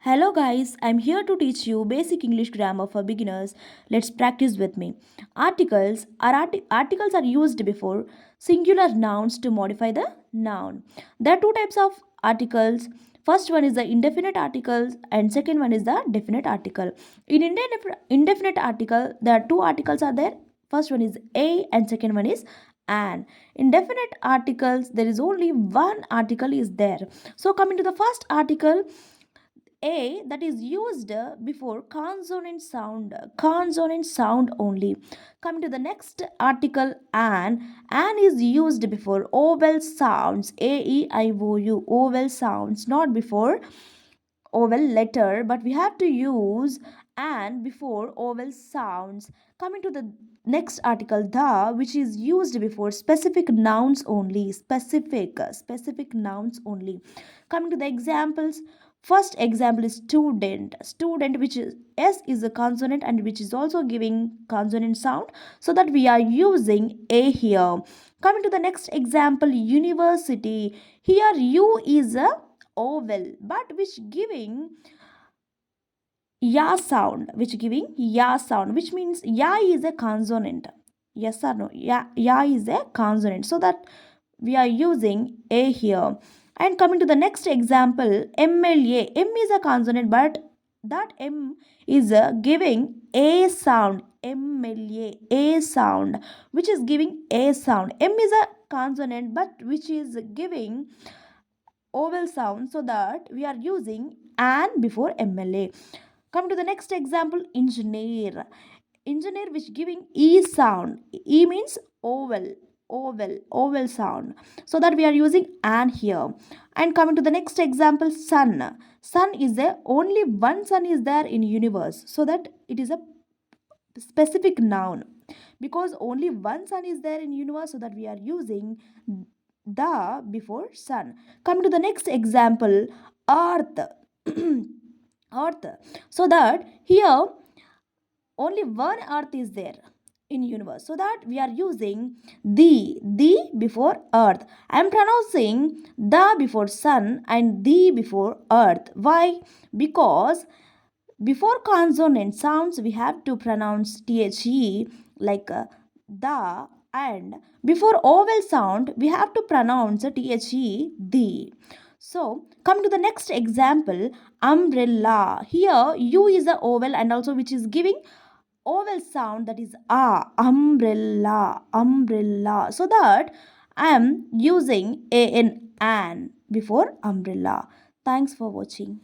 Hello guys, I'm here to teach you basic English grammar for beginners. Let's practice with me. Articles are used before singular nouns to modify the noun. There are two types of articles. First one is the indefinite articles and second one is the definite article. In indefinite article, there are two articles are there. First one is a and second one is an. In definite articles, there is only one article is there. So coming to the first article, a that is used before consonant sound only. Coming to the next article, an is used before vowel sounds, a e I o u, vowel sounds, not before vowel letter, but we have to use and before vowel sounds. Coming to the next article, the, which is used before specific nouns only, specific nouns only. Coming to the examples, first example is student, which is s is a consonant and which is also giving consonant sound, so that we are using a here. Coming to the next example, university, here u is a vowel but which giving ya sound, which means ya is a consonant. Yes or no? Ya is a consonant, so that we are using a here. And coming to the next example, mla, m is a consonant but that m is giving a sound, mla, a sound, which is giving a sound. M is a consonant but which is giving vowel sound, so that we are using an before mla. Come to the next example, engineer, which giving e sound. E means vowel sound, so that we are using an here. And coming to the next example, sun is there, only one sun is there in universe, so that it is a specific noun, because only one sun is there in universe, so that we are using the before sun. Coming to the next example, earth, earth, so that here only one earth is there in universe, so that we are using the before earth. I am pronouncing the before sun and the before earth. Why? Because before consonant sounds we have to pronounce the, like the, and before vowel sound we have to pronounce the. So come to the next example, umbrella, here u is a vowel and also which is giving vowel sound, that is umbrella, so that I am using an before umbrella. Thanks for watching.